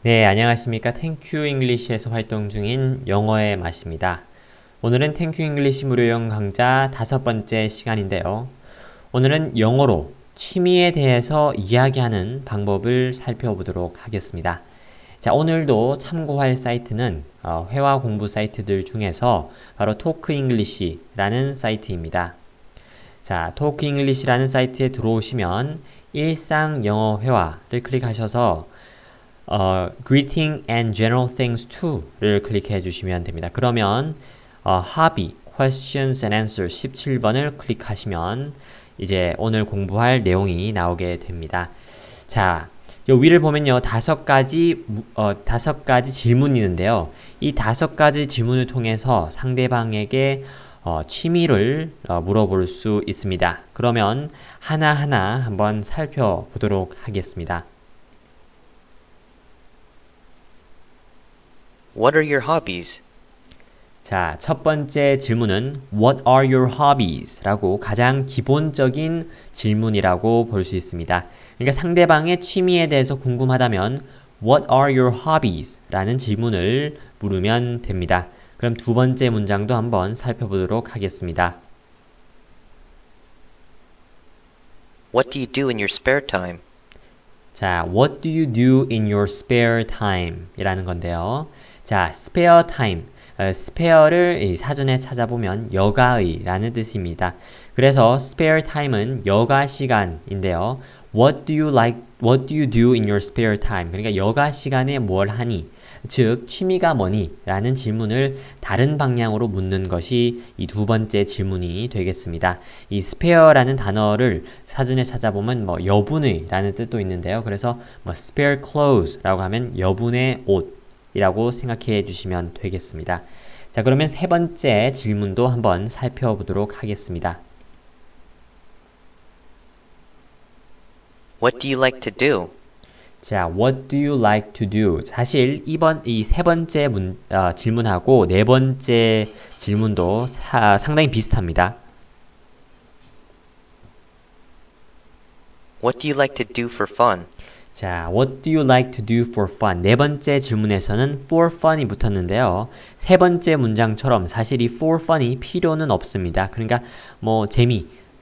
네, 안녕하십니까. 탱큐 잉글리시에서 활동 중인 영어의 맛입니다. 오늘은 탱큐 잉글리시 무료영 강좌 5번째 시간인데요. 오늘은 영어로 취미에 대해서 이야기하는 방법을 살펴보도록 하겠습니다. 자, 오늘도 참고할 사이트는 회화 공부 사이트들 중에서 바로 토크 잉글리시라는 사이트입니다. 자, 토크 잉글리시라는 사이트에 들어오시면 일상 영어 회화를 클릭하셔서 Greeting and General Things Too를 클릭해 주시면 됩니다. 그러면 Hobby, Questions and Answers 17번을 클릭하시면 이제 오늘 공부할 내용이 나오게 됩니다. 자, 요 위를 보면요. 5가지 질문이 있는데요. 이 5가지 질문을 통해서 상대방에게 취미를 물어볼 수 있습니다. 그러면 하나하나 한번 살펴보도록 하겠습니다. What are your hobbies? 자, 첫 번째 질문은 What are your hobbies? 라고 가장 기본적인 질문이라고 볼 수 있습니다. 그러니까 상대방의 취미에 대해서 궁금하다면 What are your hobbies? 라는 질문을 물으면 됩니다. 그럼 두 번째 문장도 한번 살펴보도록 하겠습니다. What do you do in your spare time? 자, What do you do in your spare time? 이라는 건데요. 자, spare time. spare를 사전에 찾아보면 여가의 라는 뜻입니다. 그래서 spare time은 여가 시간인데요. What do you do in your spare time? 그러니까 여가 시간에 뭘 하니? 즉, 취미가 뭐니? 라는 질문을 다른 방향으로 묻는 것이 이 두 번째 질문이 되겠습니다. 이 spare라는 단어를 사전에 찾아보면 여분의 라는 뜻도 있는데요. 그래서 spare clothes 라고 하면 여분의 옷 이라고 생각해 주시면 되겠습니다. 자, 그러면 세 번째 질문도 한번 살펴보도록 하겠습니다. What do you like to do? 자, What do you like to do? 사실 이 세 번째 질문하고 네 번째 질문도 상당히 비슷합니다. What do you like to do for fun? 자, What do you like to do for fun? 네 번째 질문에서는 for fun이 붙었는데요. 세 번째 문장처럼 사실 이 for fun이 필요는 없습니다. 그러니까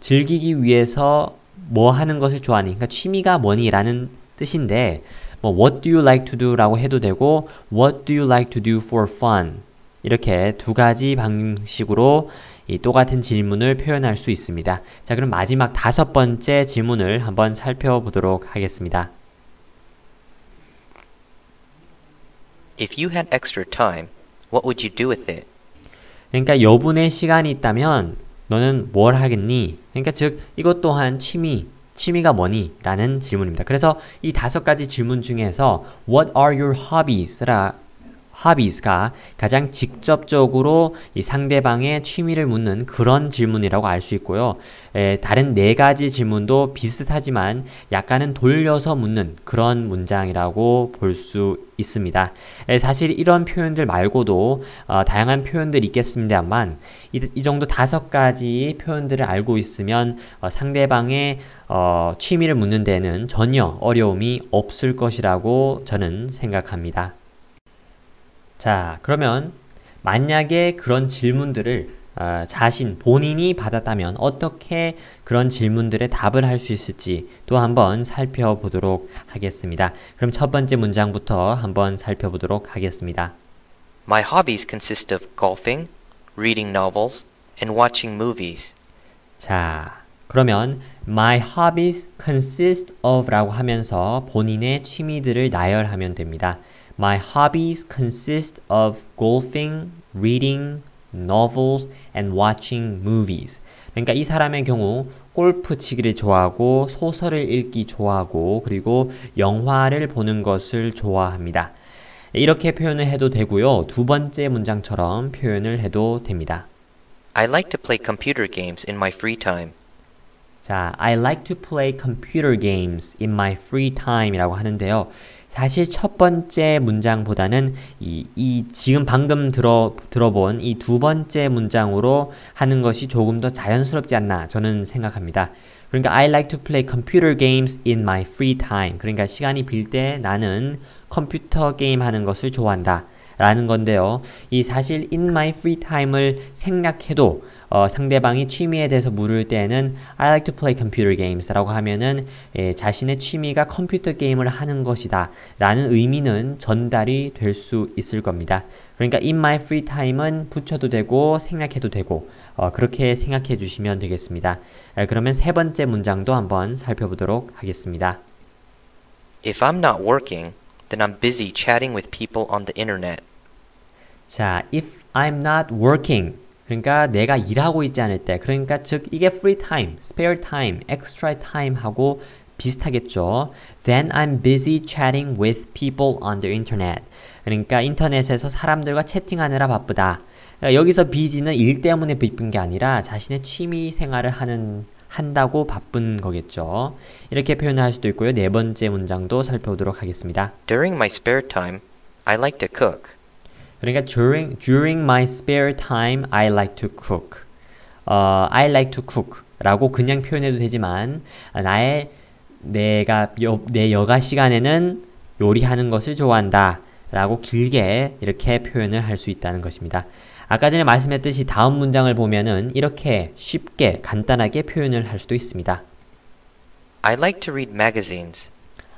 즐기기 위해서 뭐 하는 것을 좋아하니? 그러니까 취미가 뭐니? 라는 뜻인데 What do you like to do? 라고 해도 되고 What do you like to do for fun? 이렇게 두 가지 방식으로 이 똑같은 질문을 표현할 수 있습니다. 자, 그럼 마지막 5번째 질문을 한번 살펴보도록 하겠습니다. If you had extra time, what would you do with it? 그러니까 여분의 시간이 있다면 너는 뭘 하겠니? 그러니까 즉 이것 또한 취미가 뭐니? 라는 질문입니다. 그래서 이 5가지 질문 중에서 What are your hobbies가 가장 직접적으로 이 상대방의 취미를 묻는 그런 질문이라고 알 수 있고요. 다른 4가지 질문도 비슷하지만 약간은 돌려서 묻는 그런 문장이라고 볼 수 있습니다. 사실 이런 표현들 말고도 다양한 표현들이 있겠습니다만 이 정도 5가지 표현들을 알고 있으면 상대방의 취미를 묻는 데는 전혀 어려움이 없을 것이라고 저는 생각합니다. 자, 그러면 만약에 그런 질문들을 본인이 받았다면 어떻게 그런 질문들에 답을 할 수 있을지 또 한번 살펴보도록 하겠습니다. 그럼 첫 번째 문장부터 한번 살펴보도록 하겠습니다. My hobbies consist of golfing, reading novels, and watching movies. 자, 그러면 My hobbies consist of 라고 하면서 본인의 취미들을 나열하면 됩니다. My hobbies consist of golfing, reading, novels, and watching movies. 그러니까 이 사람의 경우 골프 치기를 좋아하고 소설을 읽기 좋아하고 그리고 영화를 보는 것을 좋아합니다. 이렇게 표현을 해도 되고요. 두 번째 문장처럼 표현을 해도 됩니다. I like to play computer games in my free time. 자, I like to play computer games in my free time 이라고 하는데요. 사실 첫 번째 문장보다는 지금 방금 들어본 이 두 번째 문장으로 하는 것이 조금 더 자연스럽지 않나 저는 생각합니다. 그러니까 I like to play computer games in my free time. 그러니까 시간이 빌 때 나는 컴퓨터 게임 하는 것을 좋아한다. 라는 건데요. 이 사실 in my free time을 생략해도 상대방이 취미에 대해서 물을 때는 I like to play computer games 라고 하면은 자신의 취미가 컴퓨터 게임을 하는 것이다 라는 의미는 전달이 될 수 있을 겁니다. 그러니까 in my free time은 붙여도 되고 생략해도 되고 그렇게 생각해 주시면 되겠습니다. 그러면 세 번째 문장도 한번 살펴보도록 하겠습니다. If I'm not working, then I'm busy chatting with people on the internet. 자, if I'm not working 그러니까 내가 일하고 있지 않을 때 그러니까 즉 이게 free time, spare time, extra time 하고 비슷하겠죠. Then I'm busy chatting with people on the internet. 그러니까 인터넷에서 사람들과 채팅하느라 바쁘다. 그러니까 여기서 busy는 일 때문에 바쁜 게 아니라 자신의 취미 생활을 한다고 바쁜 거겠죠. 이렇게 표현할 수도 있고요. 네 번째 문장도 살펴보도록 하겠습니다. During my spare time, I like to cook. 그러니까 during my spare time, I like to cook. I like to cook 라고 그냥 표현해도 되지만 내 여가 시간에는 요리하는 것을 좋아한다 라고 길게 이렇게 표현을 할 수 있다는 것입니다. 아까 전에 말씀했듯이 다음 문장을 보면은 이렇게 쉽게 간단하게 표현을 할 수도 있습니다. I like to read magazines.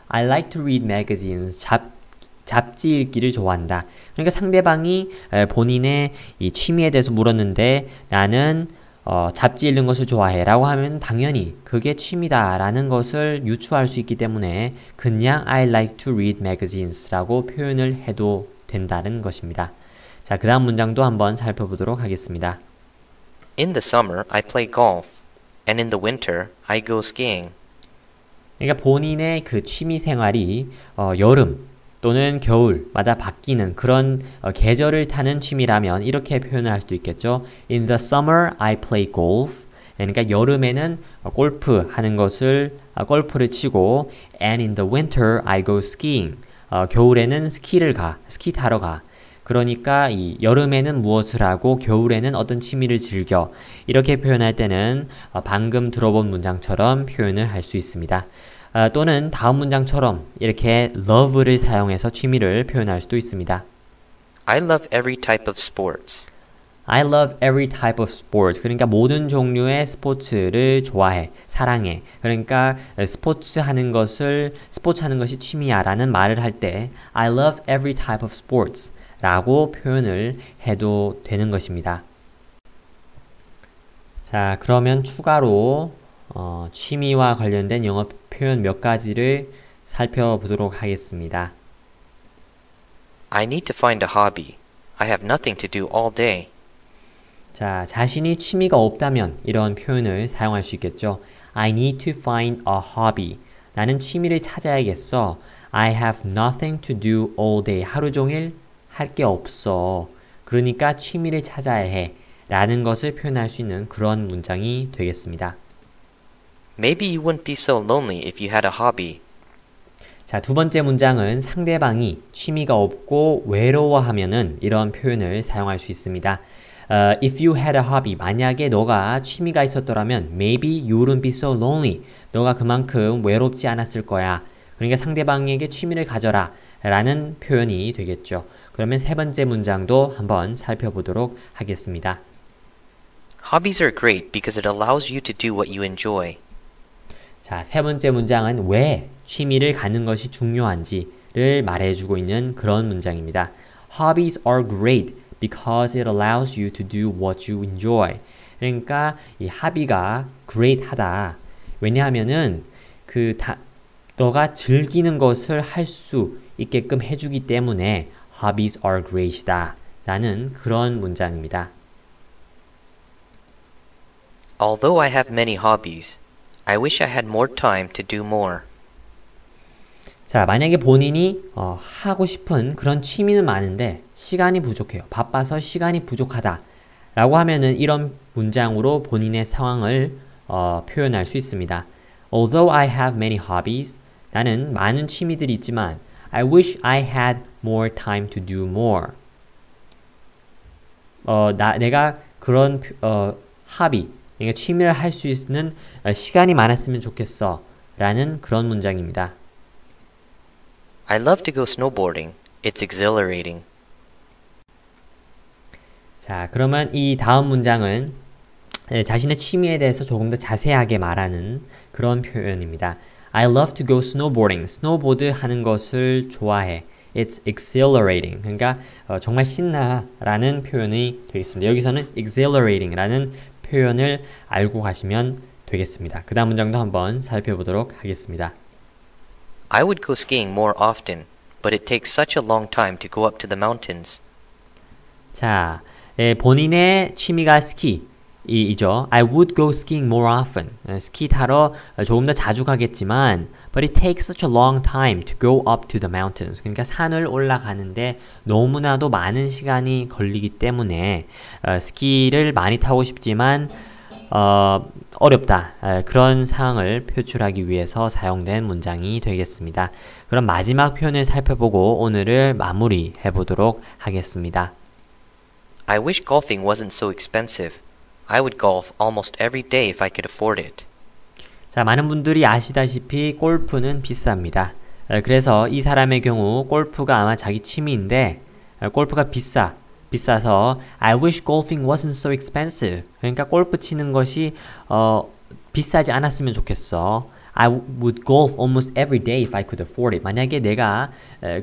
I like to read magazines. 잡지 읽기를 좋아한다. 그러니까 상대방이 본인의 이 취미에 대해서 물었는데 나는 잡지 읽는 것을 좋아해 라고 하면 당연히 그게 취미다 라는 것을 유추할 수 있기 때문에 그냥 I like to read magazines 라고 표현을 해도 된다는 것입니다. 자, 그 다음 문장도 한번 살펴보도록 하겠습니다. In the summer, I play golf. And in the winter, I go skiing. 그러니까 본인의 그 취미 생활이 여름 또는 겨울마다 바뀌는 그런 계절을 타는 취미라면 이렇게 표현을 할 수도 있겠죠. In the summer, I play golf. 그러니까 여름에는 골프 하는 것을 골프를 치고 and in the winter, I go skiing. 겨울에는 스키 타러 가. 그러니까 이 여름에는 무엇을 하고 겨울에는 어떤 취미를 즐겨. 이렇게 표현할 때는 방금 들어본 문장처럼 표현을 할 수 있습니다. 또는 다음 문장처럼 이렇게 love를 사용해서 취미를 표현할 수도 있습니다. I love every type of sports. I love every type of sports. 그러니까 모든 종류의 스포츠를 좋아해, 사랑해. 그러니까 스포츠 하는 것이 취미야라는 말을 할 때 I love every type of sports 라고 표현을 해도 되는 것입니다. 자, 그러면 추가로 취미와 관련된 영어 표현 몇 가지를 살펴보도록 하겠습니다. I need to find a hobby. I have nothing to do all day. 자, 자신이 취미가 없다면 이런 표현을 사용할 수 있겠죠. I need to find a hobby. 나는 취미를 찾아야겠어. I have nothing to do all day. 하루 종일 할 게 없어. 그러니까 취미를 찾아야 해. 라는 것을 표현할 수 있는 그런 문장이 되겠습니다. Maybe you wouldn't be so lonely if you had a hobby. 자, 두 번째 문장은 상대방이 취미가 없고 외로워하면은 이런 표현을 사용할 수 있습니다. If you had a hobby, 만약에 너가 취미가 있었더라면 maybe you wouldn't be so lonely. 너가 그만큼 외롭지 않았을 거야. 그러니까 상대방에게 취미를 가져라 라는 표현이 되겠죠. 그러면 세 번째 문장도 한번 살펴보도록 하겠습니다. Hobbies are great because it allows you to do what you enjoy. 자, 세 번째 문장은 왜 취미를 갖는 것이 중요한지를 말해주고 있는 그런 문장입니다. Hobbies are great because it allows you to do what you enjoy. 그러니까 이 hobby가 great하다. 왜냐하면은 너가 즐기는 것을 할 수 있게끔 해주기 때문에 hobbies are great이다. 라는 그런 문장입니다. Although I have many hobbies, I wish I had more time to do more. 자, 만약에 본인이 하고 싶은 그런 취미는 많은데 시간이 부족해요. 바빠서 시간이 부족하다. 라고 하면은 이런 문장으로 본인의 상황을 표현할 수 있습니다. Although I have many hobbies, 나는 많은 취미들이 있지만 I wish I had more time to do more. 내가 그런 hobby, 그러니까 취미를 할 수 있는 시간이 많았으면 좋겠어 라는 그런 문장입니다. I love to go snowboarding. It's exhilarating. 자, 그러면 이 다음 문장은 자신의 취미에 대해서 조금 더 자세하게 말하는 그런 표현입니다. I love to go snowboarding. 스노보드 하는 것을 좋아해. It's exhilarating. 그러니까 정말 신나라는 표현이 되겠습니다. 여기서는 exhilarating라는 표현을 알고 가시면 되겠습니다. 그 다음 문장도 한번 살펴보도록 하겠습니다. I would go skiing more often, but it takes such a long time to go up to the mountains. 자, 본인의 취미가 스키이죠. I would go skiing more often. 스키 타러 조금 더 자주 가겠지만 but it takes such a long time to go up to the mountains. 그러니까 산을 올라가는데 너무나도 많은 시간이 걸리기 때문에 스키를 많이 타고 싶지만 어렵다. 그런 상황을 표출하기 위해서 사용된 문장이 되겠습니다. 그럼 마지막 표현을 살펴보고 오늘을 마무리해 보도록 하겠습니다. I wish golfing wasn't so expensive. I would golf almost every day if I could afford it. 자, 많은 분들이 아시다시피 골프는 비쌉니다. 그래서 이 사람의 경우 골프가 아마 자기 취미인데 골프가 비싸서 I wish golfing wasn't so expensive. 그러니까 골프 치는 것이 비싸지 않았으면 좋겠어. I would golf almost every day if I could afford it. 만약에 내가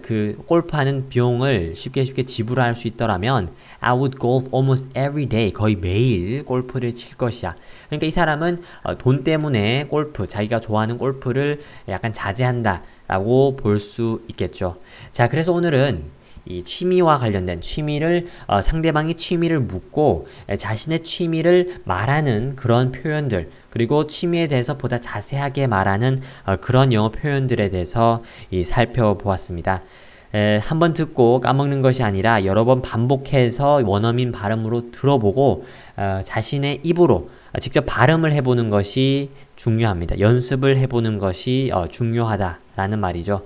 그 골프하는 비용을 쉽게 지불할 수 있더라면 I would golf almost every day. 거의 매일 골프를 칠 것이야. 그러니까 이 사람은 돈 때문에 자기가 좋아하는 골프를 약간 자제한다 라고 볼 수 있겠죠. 자, 그래서 오늘은 이 취미와 관련된 상대방이 취미를 묻고 자신의 취미를 말하는 그런 표현들, 그리고 취미에 대해서 보다 자세하게 말하는 그런 영어 표현들에 대해서 살펴보았습니다. 한번 듣고 까먹는 것이 아니라 여러 번 반복해서 원어민 발음으로 들어보고 자신의 입으로 직접 발음을 해보는 것이 중요합니다. 연습을 해보는 것이 중요하다라는 말이죠.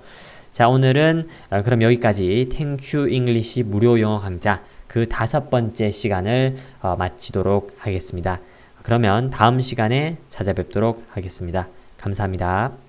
자, 오늘은 그럼 여기까지 땡큐 잉글리시 무료 영어 강좌 그 5번째 시간을 마치도록 하겠습니다. 그러면 다음 시간에 찾아뵙도록 하겠습니다. 감사합니다.